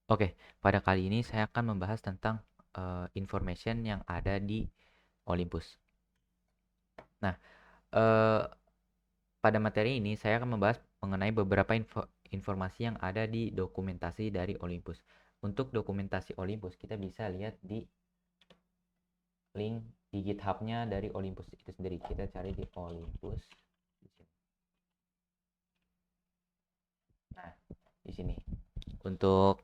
Oke, pada kali ini saya akan membahas tentang information yang ada di Olympus. Nah, eh, pada materi ini saya akan membahas mengenai beberapa informasi yang ada di dokumentasi dari Olympus. Untuk dokumentasi Olympus, kita bisa lihat di link di GitHub-nya dari Olympus itu sendiri. Kita cari di Olympus. Nah, di sini. Untuk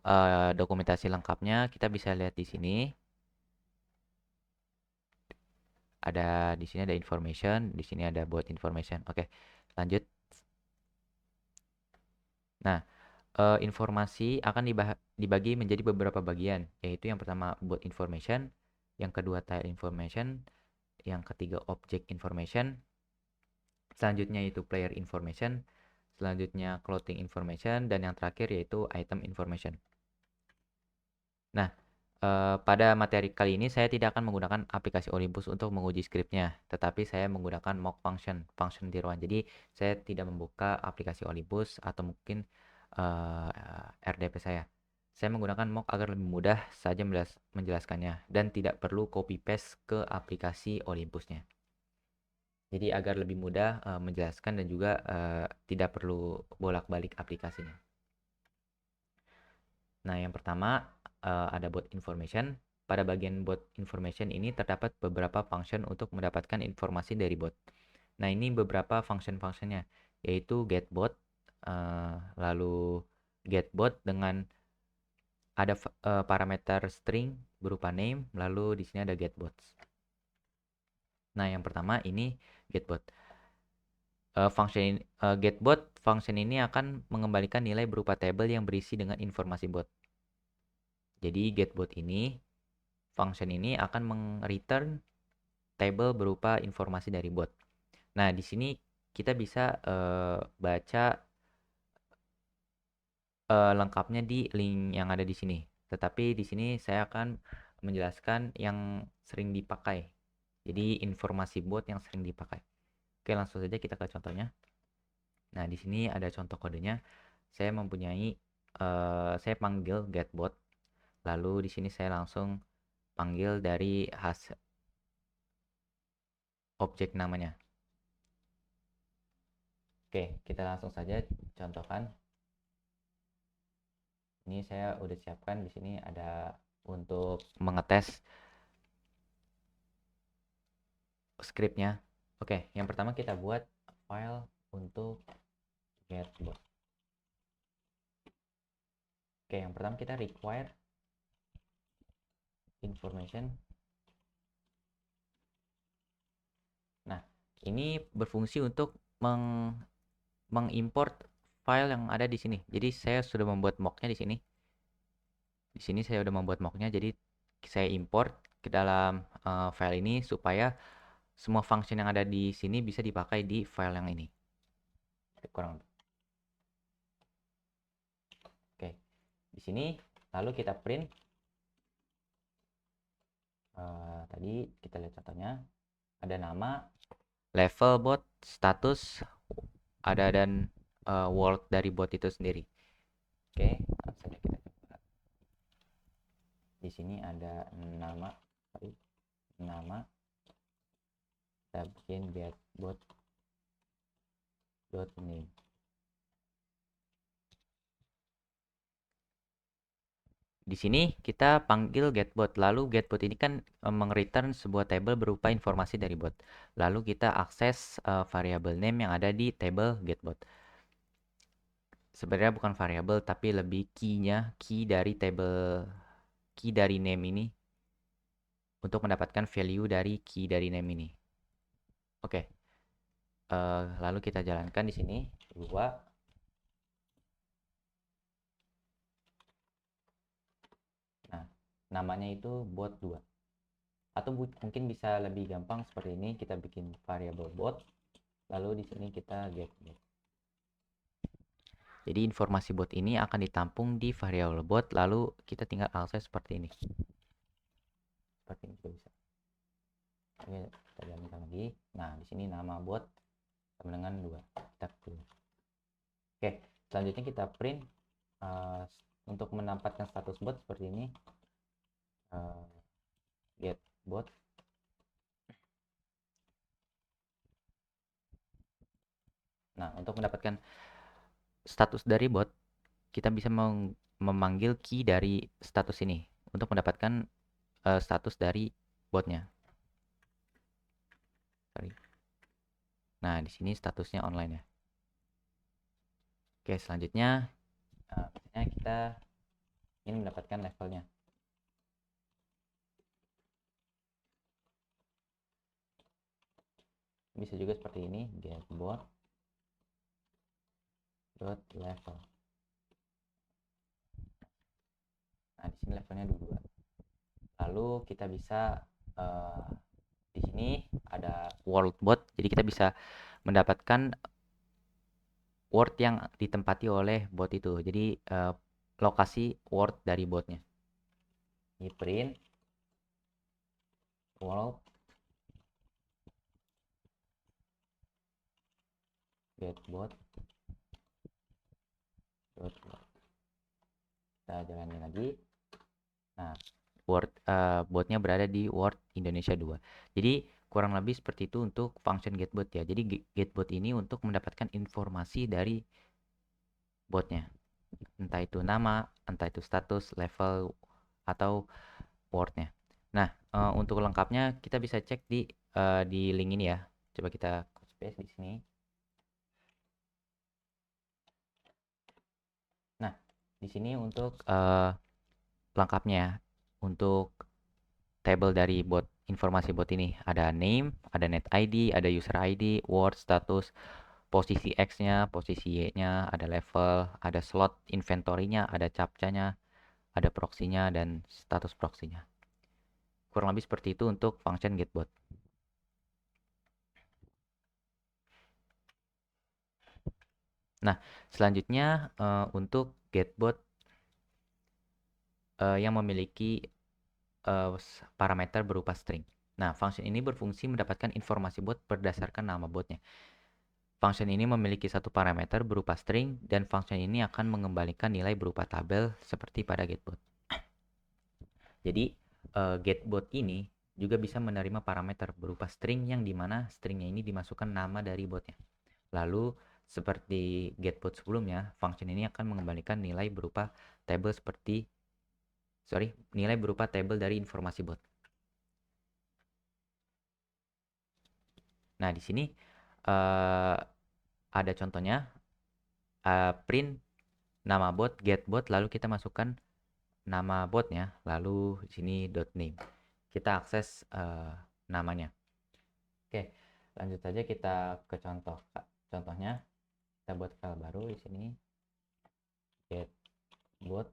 dokumentasi lengkapnya, kita bisa lihat di sini. Ada di sini ada information, di sini ada bot information. Oke, lanjut. Nah, informasi akan dibagi menjadi beberapa bagian, yaitu yang pertama bot information, yang kedua tile information, yang ketiga object information, selanjutnya yaitu player information, selanjutnya clothing information, dan yang terakhir yaitu item information. Nah, pada materi kali ini saya tidak akan menggunakan aplikasi Olympus untuk menguji skripnya, tetapi saya menggunakan mock function, function tiruan. Jadi saya tidak membuka aplikasi Olympus atau mungkin RDP saya. Saya menggunakan mock agar lebih mudah saja menjelaskannya dan tidak perlu copy paste ke aplikasi Olympusnya. Jadi agar lebih mudah menjelaskan dan juga tidak perlu bolak-balik aplikasinya. Nah, yang pertama ada bot information. Pada bagian bot information ini terdapat beberapa function untuk mendapatkan informasi dari bot. Nah, ini beberapa function-functionnya, yaitu getBot, lalu getBot dengan ada parameter string berupa name, lalu di sini ada getBots. Nah, yang pertama ini getBot. GetBot function ini akan mengembalikan nilai berupa tabel yang berisi dengan informasi bot. Jadi getBot ini function ini akan return table berupa informasi dari bot. Nah, di sini kita bisa baca lengkapnya di link yang ada di sini. Tetapi di sini saya akan menjelaskan yang sering dipakai. Jadi informasi bot yang sering dipakai. Oke, langsung saja kita ke contohnya. Nah, di sini ada contoh kodenya. Saya mempunyai saya panggil getBot. Lalu di sini saya langsung panggil dari hasil objek namanya. Oke, kita langsung saja contohkan. Ini saya udah siapkan di sini ada untuk mengetes scriptnya. Oke, yang pertama kita buat file untuk getBot. Oke, yang pertama kita require information. Nah, ini berfungsi untuk mengimport file yang ada di sini. Jadi saya sudah membuat mocknya di sini. Di sini saya sudah membuat mocknya, jadi saya import ke dalam file ini supaya semua function yang ada di sini bisa dipakai di file yang ini. Kurang. Oke, di sini lalu kita print. Tadi kita lihat contohnya, ada nama, level bot, status, ada dan word dari bot itu sendiri. Oke, langsung saja kita coba. Di sini ada nama, kita bikin getBot name. Di sini kita panggil getBot, lalu getBot ini kan meng-return sebuah table berupa informasi dari bot. Lalu kita akses variabel name yang ada di table getBot. Sebenarnya bukan variabel tapi lebih key-nya, key dari name ini untuk mendapatkan value dari key dari name ini. Oke. Lalu kita jalankan di sini 2. Nah, namanya itu bot 2. Atau mungkin bisa lebih gampang seperti ini, kita bikin variabel bot, lalu di sini kita get bot. Jadi informasi bot ini akan ditampung di variabel bot, lalu kita tinggal akses seperti ini. Seperti ini juga bisa. Oke, kita jalankan lagi. Nah, di sini nama bot sama dengan 2. Kita pilih. Oke, selanjutnya kita print Untuk mendapatkan status bot seperti ini, get bot. Nah, untuk mendapatkan status dari bot, kita bisa memanggil key dari status ini untuk mendapatkan status dari botnya. Sorry. Nah, di sini statusnya online ya. Oke, selanjutnya misalnya kita ingin mendapatkan levelnya. Bisa juga seperti ini, get bot dot level. Nah, di sini levelnya 2. Lalu kita bisa di sini ada world bot, jadi kita bisa mendapatkan word yang ditempati oleh bot itu. Jadi lokasi word dari botnya. Ini print world get bot dot word. Kita jalani lagi. Nah, word botnya berada di word Indonesia 2. Jadi kurang lebih seperti itu untuk function getBot ya. Jadi getBot ini untuk mendapatkan informasi dari botnya. Entah itu nama, entah itu status, level, atau wordnya. Nah, untuk lengkapnya kita bisa cek di link ini ya. Coba kita copy paste di sini. Nah, di sini untuk lengkapnya ya. Untuk table dari bot informasi bot ini ada name, ada net ID, ada user ID, word, status, posisi X-nya, posisi Y-nya, ada level, ada slot inventory-nya, ada captcha-nya, ada proxy-nya dan status proxy-nya. Kurang lebih seperti itu untuk function getBot. Nah, selanjutnya untuk getBot yang memiliki parameter berupa string. Nah, function ini berfungsi mendapatkan informasi bot berdasarkan nama botnya. Function ini memiliki satu parameter berupa string dan function ini akan mengembalikan nilai berupa tabel seperti pada getBot. Jadi, getBot ini juga bisa menerima parameter berupa string yang dimana stringnya ini dimasukkan nama dari botnya. Lalu, seperti getBot sebelumnya, function ini akan mengembalikan nilai berupa nilai berupa tabel dari informasi bot. Nah, di sini ada contohnya, print nama bot, getBot, lalu kita masukkan nama botnya, lalu di sini .name. Kita akses namanya. Oke, lanjut saja kita ke contohnya. Kita buat file baru di sini. GetBot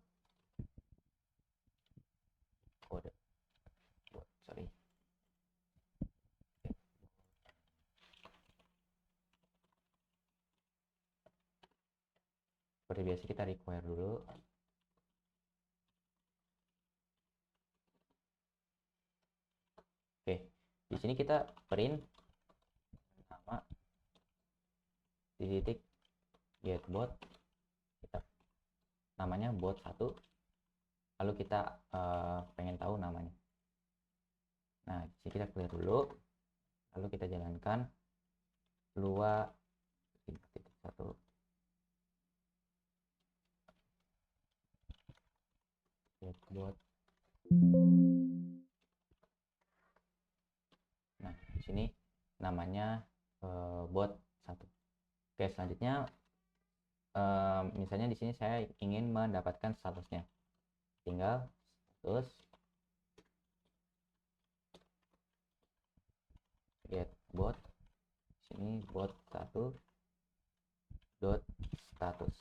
kode. Sorry. Seperti biasa kita require dulu. Oke, di sini kita print nama di titik getBot, kita namanya bot 1, lalu kita pengen tahu namanya. Nah, di sini kita clear dulu, lalu kita jalankan lua titik 1 getBot. Nah, di sini namanya bot 1. Oke, selanjutnya misalnya di sini saya ingin mendapatkan statusnya. Tinggal status get bot, sini bot 1 dot status.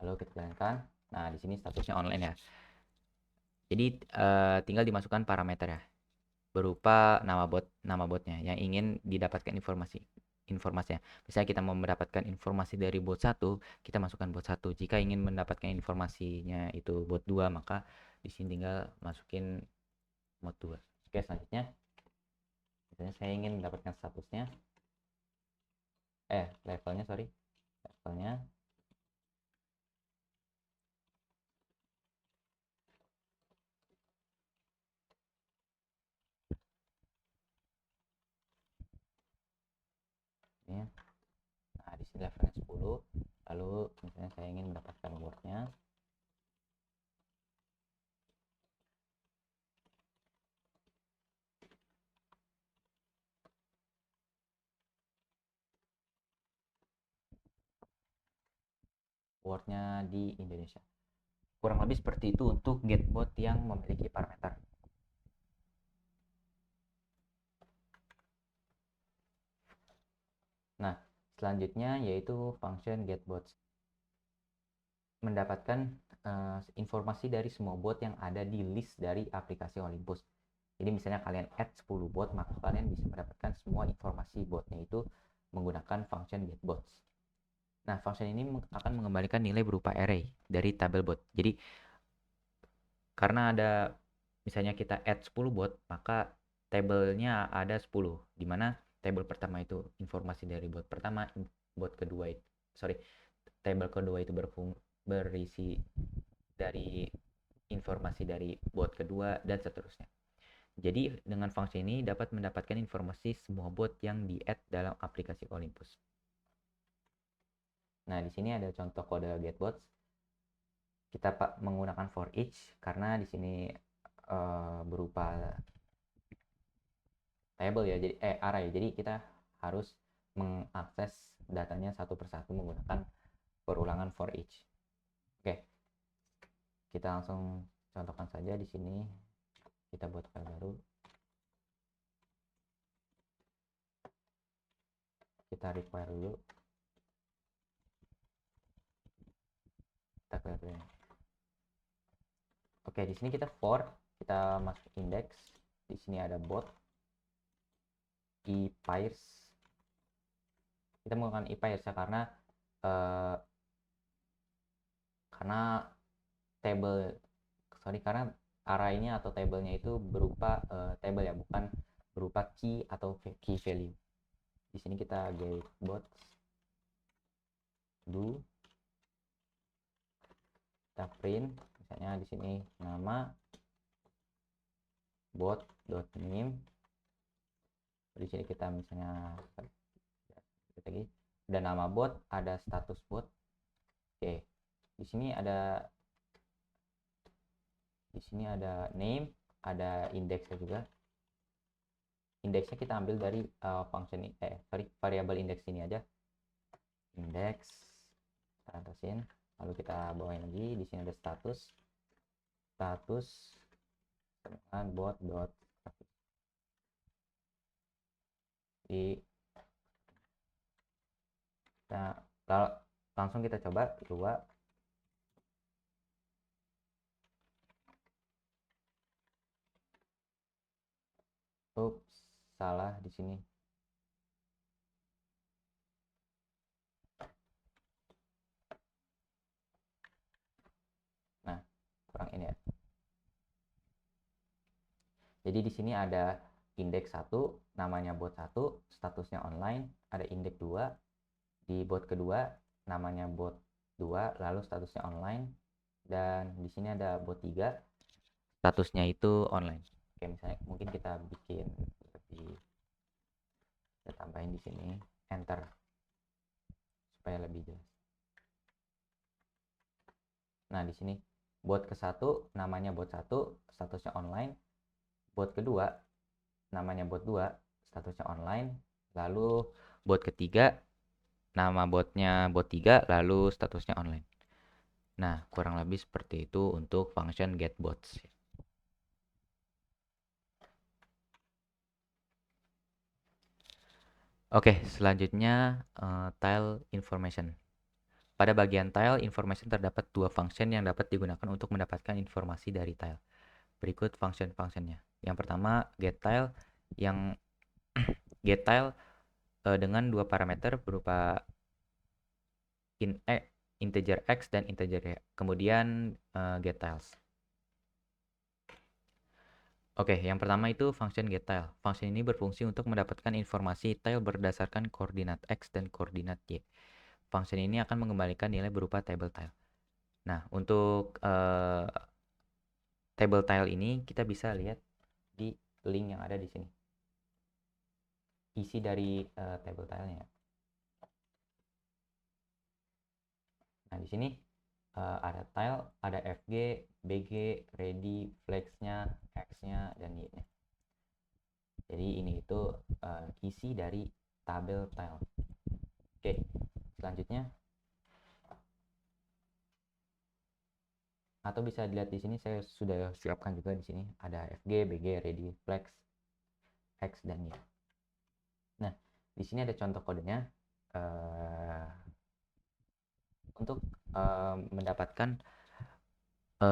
Lalu kita jalankan. Nah, di sini statusnya online ya. Jadi tinggal dimasukkan parameter ya, berupa nama botnya yang ingin didapatkan informasinya. Misalnya kita mau mendapatkan informasi dari bot 1, kita masukkan bot 1. Jika ingin mendapatkan informasinya itu bot 2, maka di sini tinggal masukin bot 2. Oke, selanjutnya misalnya saya ingin mendapatkan statusnya levelnya sini levelnya 10. Lalu misalnya saya ingin mendapatkan wordnya, di Indonesia. Kurang lebih seperti itu untuk getBot yang memiliki parameter. Nah, selanjutnya yaitu function getBots. Mendapatkan informasi dari semua bot yang ada di list dari aplikasi Olympus. Jadi misalnya kalian add 10 bot, maka kalian bisa mendapatkan semua informasi botnya itu menggunakan function getBots. Nah, function ini akan mengembalikan nilai berupa array dari tabel bot. Jadi karena ada misalnya kita add 10 bot, maka tabelnya ada 10, di mana tabel pertama itu informasi dari bot pertama, bot kedua itu, tabel kedua itu berisi dari informasi dari bot kedua dan seterusnya. Jadi dengan fungsi ini dapat mendapatkan informasi semua bot yang di-add dalam aplikasi Olympus. Nah, di sini ada contoh kode getBots. Kita menggunakan for each karena di sini berupa table ya, jadi array. Jadi kita harus mengakses datanya satu persatu menggunakan perulangan for each. Oke. Kita langsung contohkan saja di sini. Kita buat file baru. Kita require dulu. Kita clear dulu. Oke, di sini kita for, kita masuk index. Di sini ada bot e-pairs. Kita menggunakan e-pairs ya karena karena array-nya atau tabelnya itu berupa table ya, bukan berupa key atau key value. Di sini kita get bot do, kita print misalnya di sini nama bot.name. Di sini kita misalnya lagi ada nama bot, ada status bot. Oke, di sini ada name, ada indeksnya juga. Indeksnya kita ambil dari function variabel indeks ini aja. Indeks, kita atasin, lalu kita bawain lagi. Di sini ada status dengan bot dot di. Nah, langsung kita coba dua. Ups, salah di sini. Nah, kurang ini ya. Jadi di sini ada indeks 1, namanya bot 1, statusnya online, ada indeks 2, di bot kedua namanya bot 2, lalu statusnya online, dan di sini ada bot 3, statusnya itu online. Oke, misalnya mungkin kita bikin lebih, kita tambahin di sini enter supaya lebih jelas. Nah, di sini bot ke-1 namanya bot 1, statusnya online. Bot kedua namanya bot 2, statusnya online. Lalu bot ketiga nama botnya bot 3, lalu statusnya online. Nah, kurang lebih seperti itu untuk function getBots. Oke, selanjutnya tile information. Pada bagian tile information terdapat dua function yang dapat digunakan untuk mendapatkan informasi dari tile. Berikut function-functionnya. Yang pertama getTile, yang getTile dengan dua parameter berupa integer x dan integer y. Kemudian getTiles. Oke, yang pertama itu function getTile. Function ini berfungsi untuk mendapatkan informasi tile berdasarkan koordinat x dan koordinat y. Function ini akan mengembalikan nilai berupa table tile. Nah, untuk table tile ini kita bisa lihat di link yang ada di sini. Isi dari table tilenya. Nah, di sini ada tile, ada FG, BG, ready, flex-nya, X-nya, dan Y-nya. Jadi ini itu isi dari tabel tile. Oke, selanjutnya atau bisa dilihat di sini saya sudah siapkan juga di sini ada FG, BG, ready, flex, X, dan Y. Nah, di sini ada contoh kodenya. Untuk mendapatkan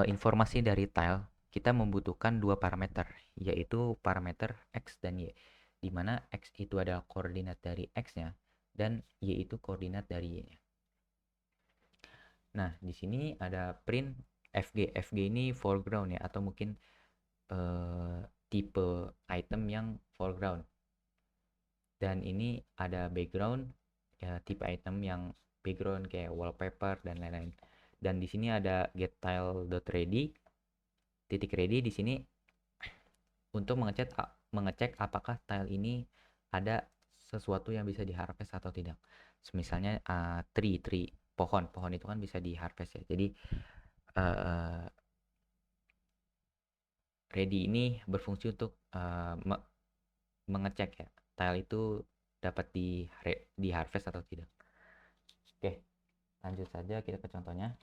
informasi dari tile, kita membutuhkan dua parameter, yaitu parameter X dan Y, di mana X itu adalah koordinat dari X-nya dan Y itu koordinat dari Y-nya. Nah, di sini ada print FG. FG ini foreground ya, atau mungkin tipe item yang foreground. Dan ini ada background, ya, tipe item yang background kayak wallpaper dan lain-lain. Dan di sini ada getTile.ready, titik ready di sini untuk mengecek apakah tile ini ada sesuatu yang bisa diharvest atau tidak. Misalnya tree pohon itu kan bisa diharvest ya. Jadi ready ini berfungsi untuk mengecek ya tile itu dapat diharvest atau tidak. Oke, lanjut saja kita ke contohnya.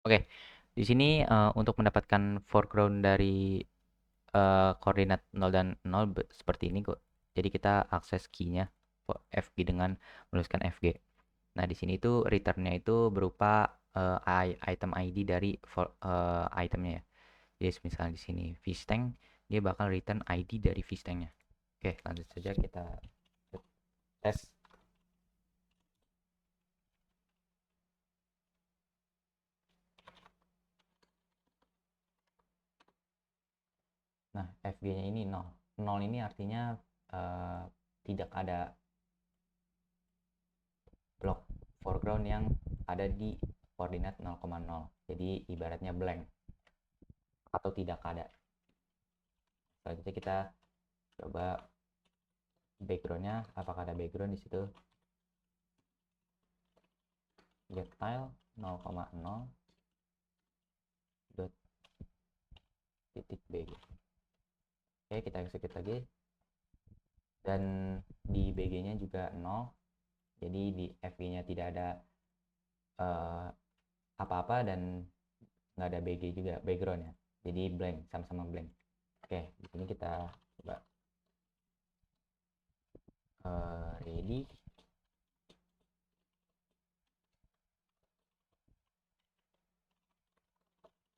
Oke, di sini untuk mendapatkan foreground dari koordinat 0 dan 0 seperti ini kok. Jadi kita akses key-nya FG dengan menuliskan FG. Nah, di sini itu return-nya itu berupa item ID dari itemnya ya. Jadi misalnya di sini fish tank, dia bakal return ID dari fish tank-nya. Oke, lanjut saja kita tes. Nah, FG-nya ini 0. 0 ini artinya tidak ada blok foreground yang ada di koordinat 0,0. Jadi ibaratnya blank atau tidak ada. Selanjutnya kita coba backgroundnya, apakah ada background di situ. Get tile 0,0 dot titik bg. Oke, kita execute lagi. Dan di bg-nya juga 0. Jadi di fg-nya tidak ada apa-apa dan nggak ada bg juga backgroundnya. Jadi blank, sama-sama blank. Oke, di sini kita coba ready.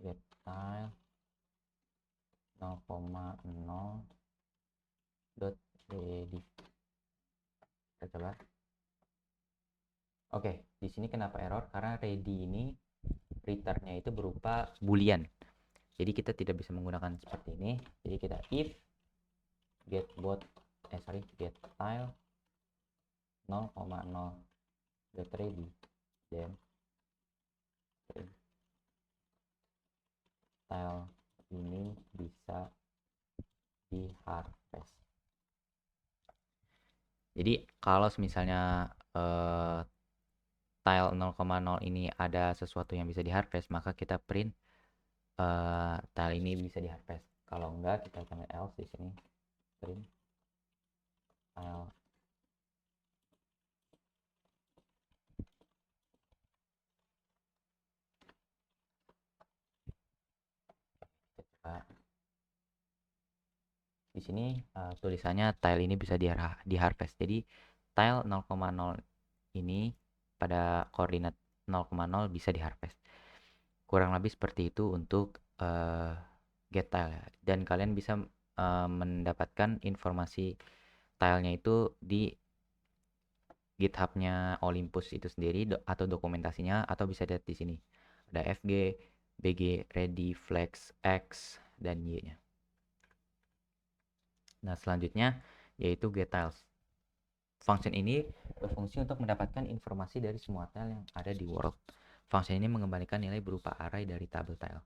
Get tile 0,0 dot ready. Kita coba. Oke, di sini kenapa error? Karena ready ini return-nya itu berupa boolean. Jadi kita tidak bisa menggunakan seperti ini. Jadi kita if get tile 0,0 dot ready, then tile ini bisa di harvest. Jadi kalau misalnya tile 0,0 ini ada sesuatu yang bisa di harvest, maka kita print tile ini bisa di harvest. Kalau enggak, kita akan else di sini print tile di sini tulisannya tile ini bisa di harvest. Jadi tile 0,0 ini pada koordinat 0,0 bisa diharvest. Kurang lebih seperti itu untuk get tile ya. Dan kalian bisa mendapatkan informasi tilenya itu di GitHub-nya Olympus itu sendiri atau dokumentasinya, atau bisa lihat di sini. Ada FG, BG, Ready, Flex, X, dan Y-nya. Nah, selanjutnya yaitu getTiles. Function ini berfungsi untuk mendapatkan informasi dari semua tile yang ada di world. Function ini mengembalikan nilai berupa array dari tabel tile.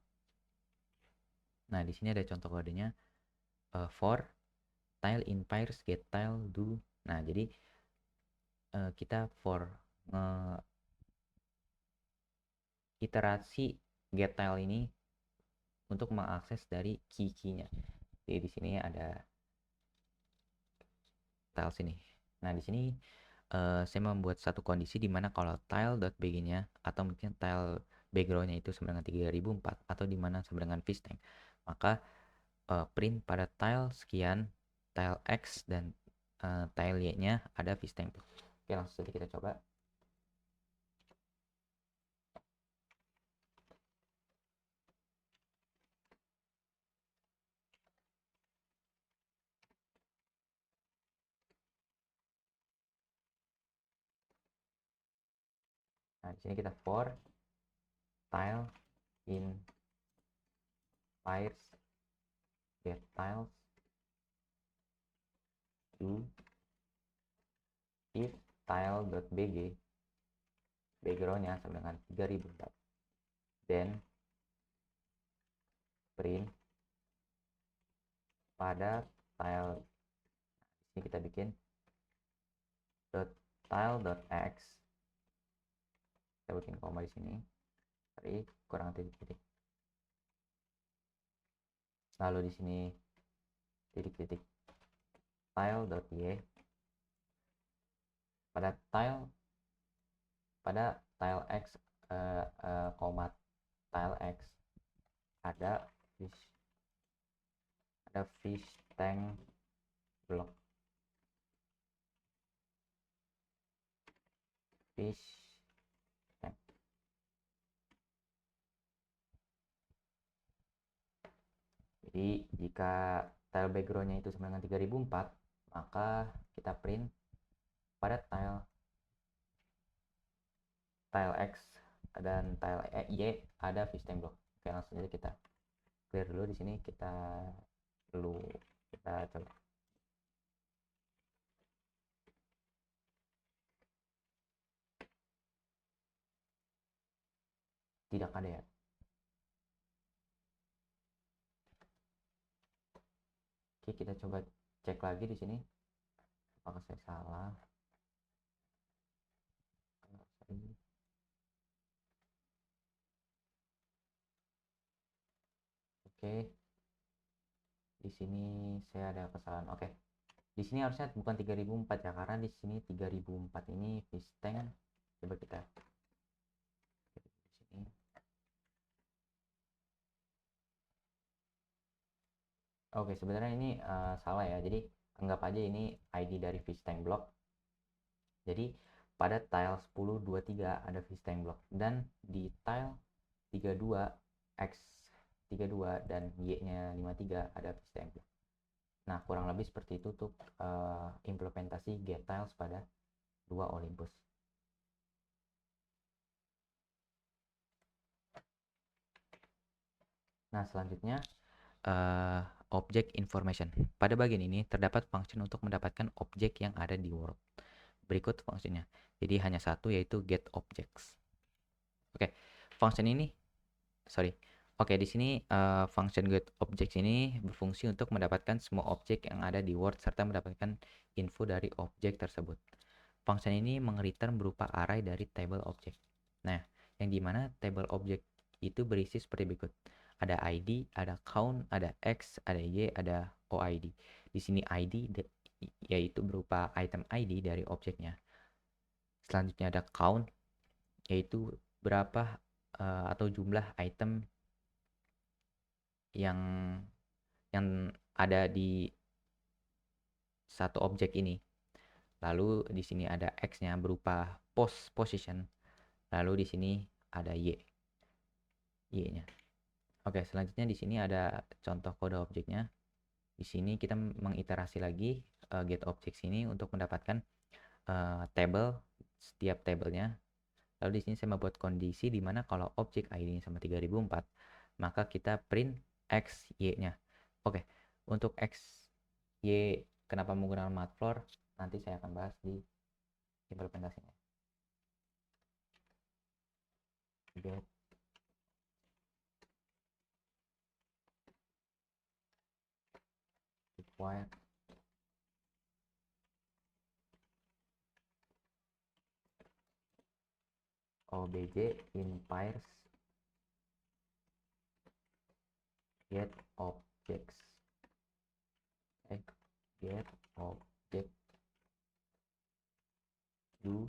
Nah, di sini ada contoh kodenya. For tile in pairs get tile do. Nah, jadi kita for iterasi get tile ini untuk mengakses dari key-nya. Jadi di sini ada tile sini. Nah, di sini saya membuat satu kondisi di mana kalau tile.begin-nya atau mungkin tile background-nya itu sama dengan 3004 atau di mana sama dengan fishtank, maka print pada tile sekian, tile X dan tile Y-nya ada fishtank. Oke, langsung saja kita coba. Nah, di sini kita for tile in pairs get tiles do if tile.bg backgroundnya sama dengan 3004, then print pada tile. Ini kita bikin .tile.x, kita bikin koma di sini, dari kurang titik-titik, lalu di sini titik-titik tile.y pada tile x koma tile x ada fish tank block, fish tank. Jadi jika tile backgroundnya itu sama dengan 3004, maka kita print pada tile X dan tile Y ada fish tank block. Oke, langsung aja kita clear dulu. Di sini kita coba. Tidak ada ya. Oke, kita coba cek lagi di sini. Apakah saya salah? Oke. Di sini saya ada kesalahan. Oke. Di sini harusnya bukan 3004 ya, karena di sini 3004 ini fish tank. Coba kita di sini. Oke, sebenarnya ini salah ya. Jadi anggap aja ini ID dari fish tank block. Jadi pada tile 1023 ada fish tank block, dan di tile 32 X 32 dan Y-nya 53 ada fish tank block. Nah, kurang lebih seperti itu untuk implementasi getTiles pada 2 Olympus. Nah, selanjutnya object information. Pada bagian ini terdapat function untuk mendapatkan objek yang ada di world. Berikut fungsinya. Jadi hanya satu, yaitu get objects. Oke, function ini Oke, di sini function get objects ini berfungsi untuk mendapatkan semua objek yang ada di world serta mendapatkan info dari objek tersebut. Function ini meng-return berupa array dari table object. Nah, yang dimana table object itu berisi seperti berikut. Ada ID, ada count, ada X, ada Y, ada OID. Di sini ID yaitu berupa item ID dari objeknya. Selanjutnya ada count, yaitu berapa atau jumlah item yang ada di satu objek ini. Lalu di sini ada X-nya berupa position. Lalu di sini ada Y-nya. Oke, selanjutnya di sini ada contoh kode objeknya. Di sini kita mengiterasi lagi get object sini untuk mendapatkan table setiap tabelnya. Lalu di sini saya membuat kondisi di mana kalau objek ID sama 3004, maka kita print X, Y-nya. Oke, untuk X, Y kenapa menggunakan matplotlib nanti saya akan bahas di implementasinya. Get required obj in pairs get objects. Get object do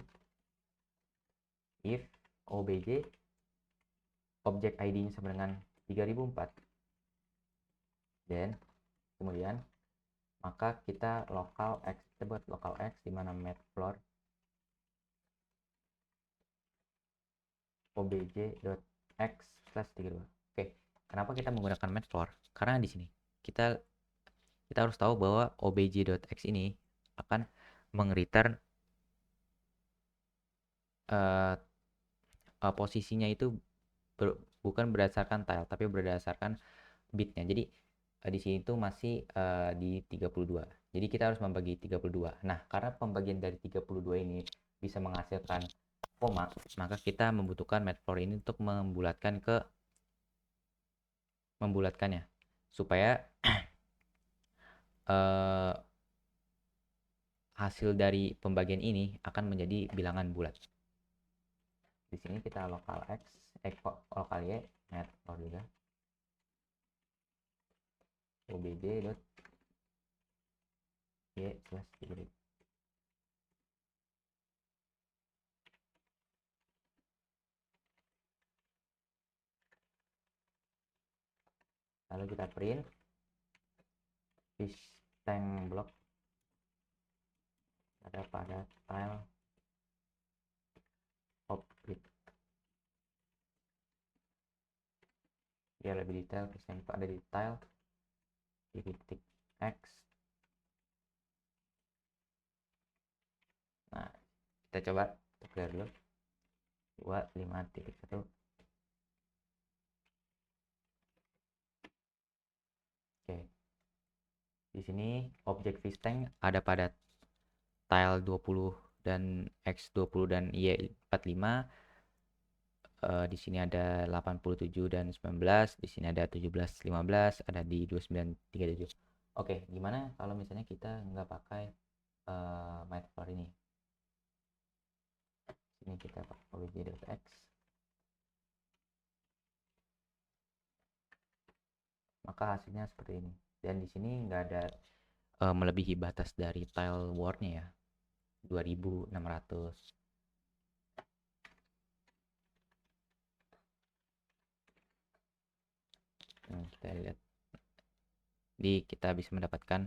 if obj objek ID sama dengan 3004, dan kemudian maka kita lokal x, kita buat lokal x di mana matplotlib obj.x slash 32. Oke, kenapa kita menggunakan matplotlib? Karena di sini kita harus tahu bahwa obj.x ini akan meng-return posisinya itu bukan berdasarkan tile tapi berdasarkan bitnya. Jadi di sini itu masih di 32. Jadi kita harus membagi 32. Nah, karena pembagian dari 32 ini bisa menghasilkan koma, maka kita membutuhkan matplotlib ini untuk membulatkannya supaya hasil dari pembagian ini akan menjadi bilangan bulat. Di sini kita lokal x, lokal y, matplotlib juga obj.y slash 30. Lalu kita print fish tank block ada pada tile object. Biar lebih detail, fish tank ada di tile di titik x. Nah, kita coba clear dulu 25.1. Oke, di sini objek fish tank ada pada tile 20 dan x20 dan y45. Di sini ada 87 dan 19, di sini ada 17, 15, ada di 29, 37. Oke, gimana kalau misalnya kita nggak pakai matplotlib ini? Sini kita pakai obj.x. Maka hasilnya seperti ini. Dan di sini nggak ada melebihi batas dari tile word-nya ya, 2600. Kita lihat. Jadi kita bisa mendapatkan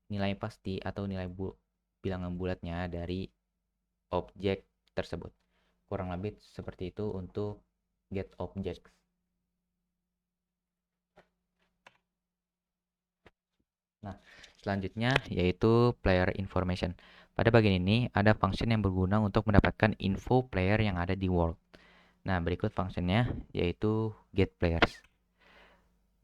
nilai pasti atau nilai bilangan bulatnya dari objek tersebut. Kurang lebih seperti itu untuk get objects. Nah, selanjutnya yaitu player information. Pada bagian ini ada function yang berguna untuk mendapatkan info player yang ada di world. Nah, berikut functionnya yaitu get players.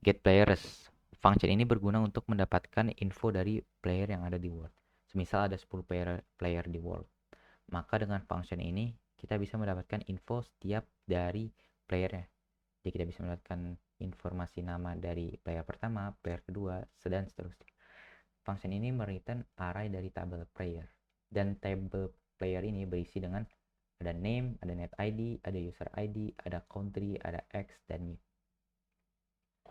Get players. Function ini berguna untuk mendapatkan info dari player yang ada di world. Semisal ada 10 player di world. Maka dengan function ini kita bisa mendapatkan info setiap dari playernya. Jadi kita bisa mendapatkan informasi nama dari player pertama, player kedua, dan seterusnya. Function ini mereturn array dari tabel player. Dan tabel player ini berisi dengan ada name, ada net ID, ada user ID, ada country, ada X, dan Y.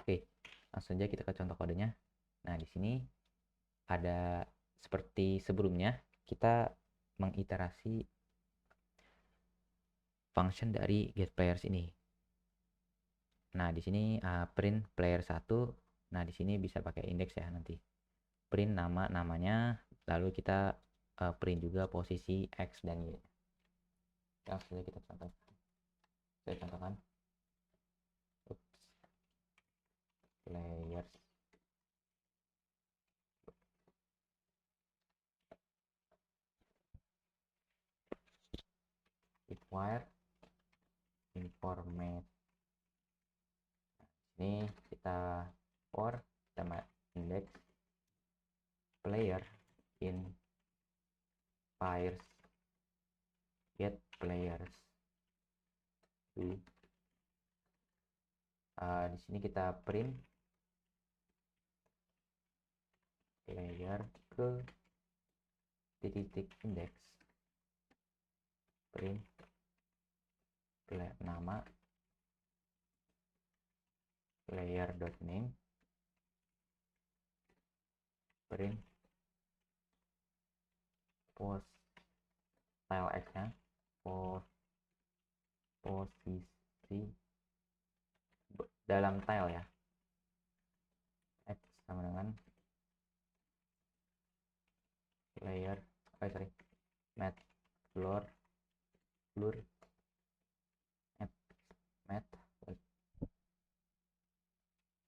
Oke, langsung saja kita ke contoh kodenya. Nah, di sini ada seperti sebelumnya, kita mengiterasi function dari getPlayers ini. Nah, di sini print player 1. Nah, di sini bisa pakai index ya nanti. Print namanya, lalu kita print juga posisi X dan Y. Langsung saja kita contohkan. Saya contohkan. Oops. Players. Require information. Ini kita for sama index player in pairs get players. Di sini kita print player ke titik index, print nama player.name, print post tile X nya, posisi dalam tile ya, X sama dengan player mat floor mat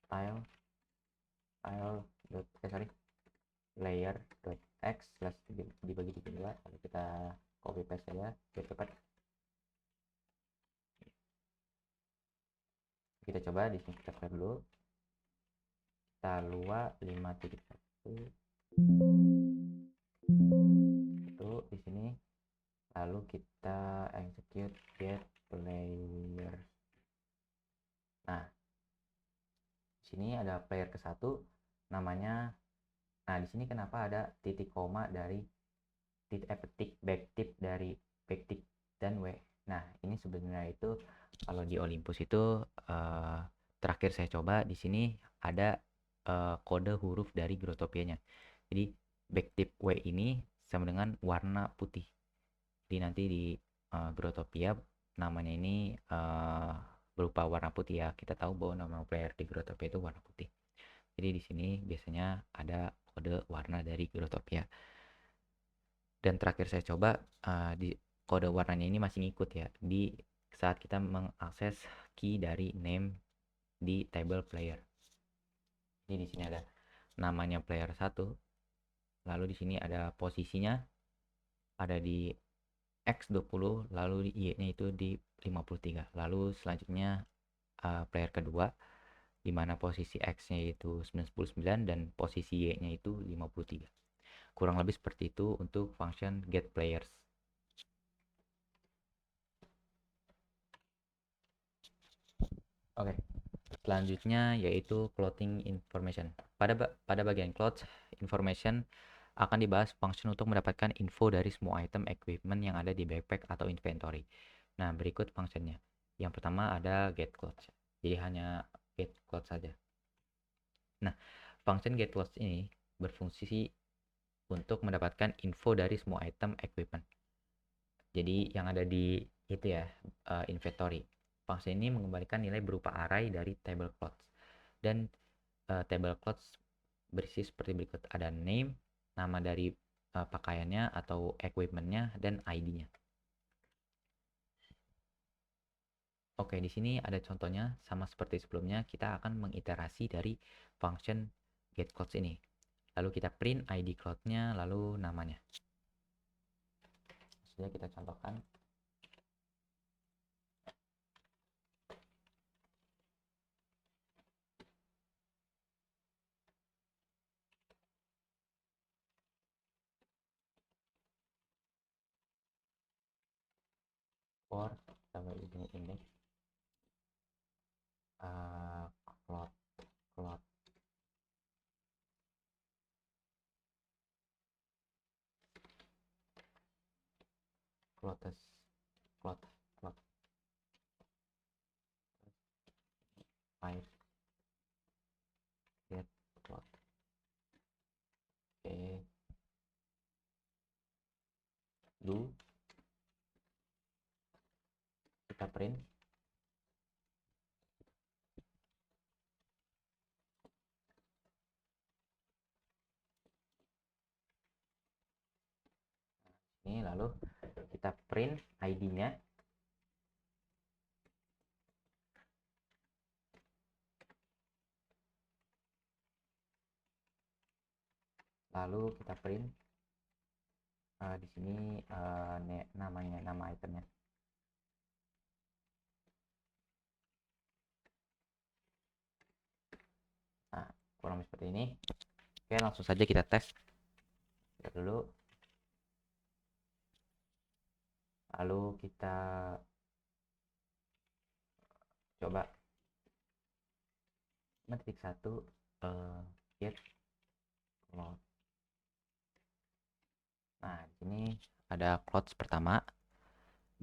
tile layer dot x slash dibagi dua, lalu kita copy paste saja biar cepat. Kita coba di sini, kita clear dulu, kita luar 5.1 itu di sini, lalu kita execute get player. Nah, di sini ada player ke satu namanya. Nah, di sini kenapa ada titik koma dari backtick dari backtick dan W. Nah, ini sebenarnya itu kalau di Olympus itu terakhir saya coba di sini ada kode huruf dari Growtopianya. Jadi backtick W ini sama dengan warna putih. Jadi nanti di Growtopia namanya ini berupa warna putih ya. Kita tahu bahwa nama player di Growtopia itu warna putih. Jadi di sini biasanya ada kode warna dari Growtopia. Dan terakhir saya coba di kode warnanya ini masih ngikut ya di saat kita mengakses key dari name di table player. Jadi di sini ada namanya player 1. Lalu di sini ada posisinya ada di X20, lalu Y-nya itu di 53. Lalu selanjutnya player kedua di mana posisi X-nya itu 99 dan posisi Y-nya itu 53. Kurang lebih seperti itu untuk function get players. Oke, selanjutnya yaitu clothing information. Pada bagian clothes information akan dibahas function untuk mendapatkan info dari semua item equipment yang ada di backpack atau inventory. Nah, berikut functionnya. Yang pertama ada get clothes. Jadi hanya get clothes saja. Nah, function get clothes ini berfungsi untuk mendapatkan info dari semua item equipment. Jadi yang ada di itu ya, inventory. Function ini mengembalikan nilai berupa array dari table clothes. Dan table clothes berisi seperti berikut. Ada name, nama dari pakaiannya atau equipmentnya, dan ID-nya. Oke, di sini ada contohnya sama seperti sebelumnya. Kita akan mengiterasi dari function getClothes ini. Lalu kita print ID cloth-nya, lalu namanya. Sudah kita contohkan. For sama ujung index cloth five get cloth. Oke, do kita print Ini lalu kita print ID-nya. Lalu kita print di sini namanya, nama itemnya. Nah, kurang lebih seperti ini. Oke, langsung saja kita tes. Lihat dulu. Lalu kita coba 5.1 get cloud. Nah, di sini ada clothes pertama,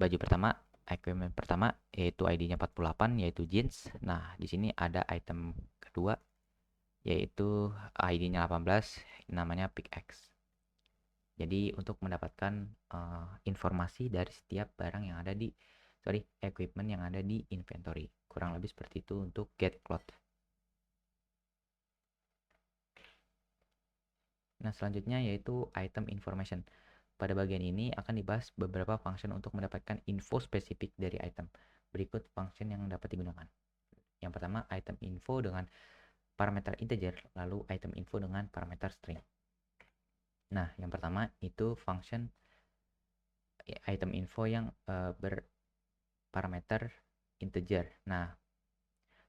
baju pertama, equipment pertama yaitu ID-nya 48 yaitu jeans. Nah, di sini ada item kedua yaitu ID-nya 18 namanya pickaxe. Jadi untuk mendapatkan informasi dari setiap barang yang ada di equipment yang ada di inventory. Kurang lebih seperti itu untuk get cloth. Nah, selanjutnya yaitu item information. Pada bagian ini akan dibahas beberapa function untuk mendapatkan info spesifik dari item. Berikut function yang dapat digunakan. Yang pertama, item info dengan parameter integer, lalu item info dengan parameter string. Nah, yang pertama itu function item info yang berparameter integer. Nah,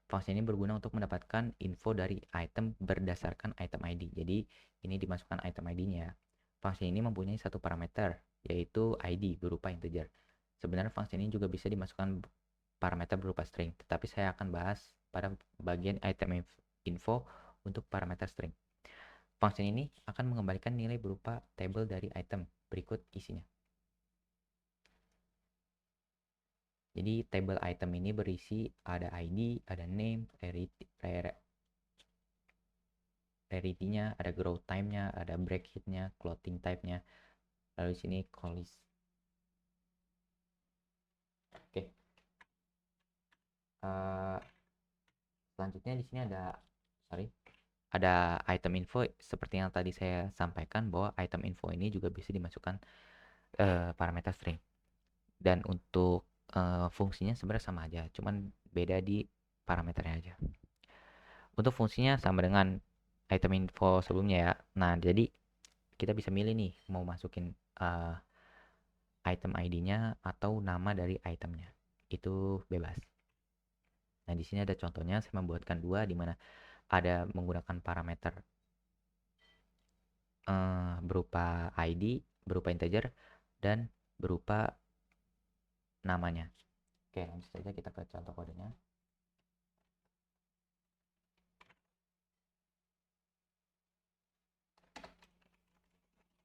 function ini berguna untuk mendapatkan info dari item berdasarkan item ID. Jadi, ini dimasukkan item ID-nya. Function ini mempunyai satu parameter, yaitu ID berupa integer. Sebenarnya function ini juga bisa dimasukkan parameter berupa string, tetapi saya akan bahas pada bagian item info untuk parameter string. Function ini akan mengembalikan nilai berupa tabel dari item. Berikut isinya. Jadi table item ini berisi ada ID, ada name, rarity-nya, ada growth time-nya, ada break hit-nya, clothing type-nya. Lalu di sini colis. Oke. Selanjutnya di sini ada item info seperti yang tadi saya sampaikan bahwa item info ini juga bisa dimasukkan parameter string. Dan untuk fungsinya sebenarnya sama aja, cuman beda di parameternya aja. Untuk fungsinya sama dengan item info sebelumnya ya. Nah, jadi kita bisa milih nih mau masukin item ID-nya atau nama dari itemnya. Itu bebas. Nah, di sini ada contohnya saya membuatkan dua di mana ada menggunakan parameter berupa ID, berupa integer dan berupa namanya. Oke, langsung saja kita ke contoh kodenya.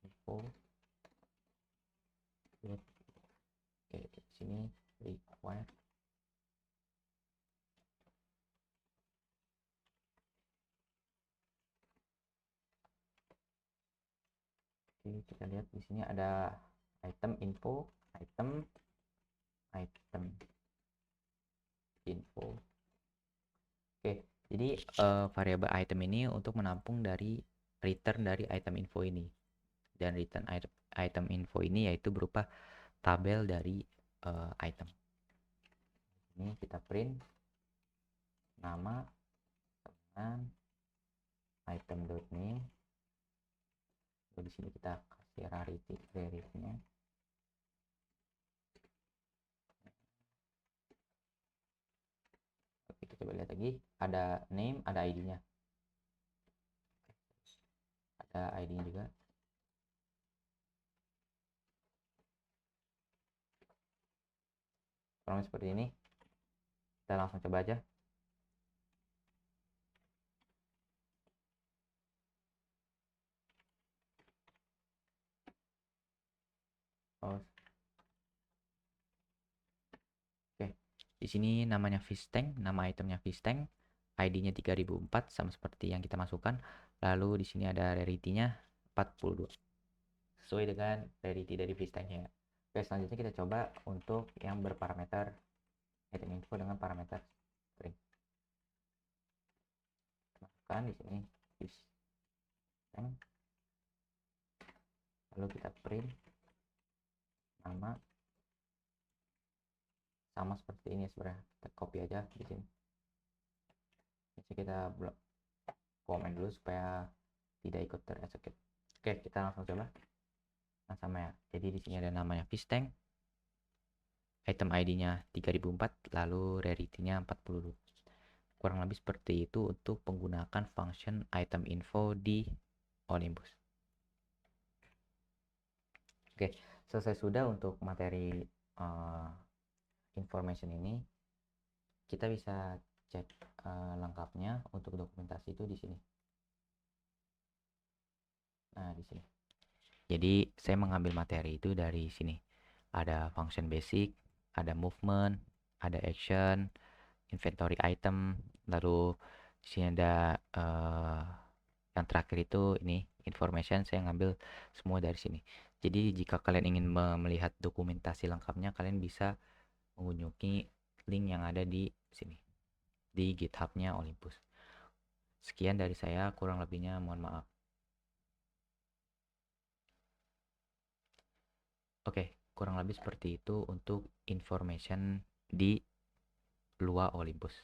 Info. Oke, di sini require. Oke, kita lihat di sini ada item info, item info. Oke, jadi variabel item ini untuk menampung dari return dari item info ini. Dan return item info ini yaitu berupa tabel dari item. Ini kita print nama dengan item.name. Di sini kita kasih rarity-nya. Oke, kita coba lihat lagi. Ada name, ada ID-nya. Ada ID-nya juga. Kurang seperti ini. Kita langsung coba aja. Oh. Oke. Di sini namanya fish tank, nama itemnya fish tank. ID-nya 3004 sama seperti yang kita masukkan. Lalu di sini ada rarity-nya 42. Sesuai dengan rarity dari fish tank-nya. Oke, selanjutnya kita coba untuk yang berparameter item info dengan parameter string. Masukkan di sini fish tank. Lalu kita print sama seperti ini sebenarnya. Kita copy aja di sini. Jadi kita komen dulu supaya tidak ikut terexecute. Oke, kita langsung coba. Nah, sama ya. Jadi di sini ada namanya fish tank. Item ID-nya 3004, lalu rarity-nya 40. Kurang lebih seperti itu untuk menggunakan function item info di Olympus. Oke, selesai sudah untuk materi information ini. Kita bisa cek lengkapnya untuk dokumentasi itu di sini. Nah, di sini. Jadi saya mengambil materi itu dari sini. Ada function basic, ada movement, ada action, inventory item, lalu di sini ada yang terakhir itu ini information. Saya ngambil semua dari sini. Jadi jika kalian ingin melihat dokumentasi lengkapnya, kalian bisa mengunjungi link yang ada di sini di GitHub-nya Olympus. Sekian dari saya, kurang lebihnya mohon maaf. Oke, kurang lebih seperti itu untuk information di Lua Olympus.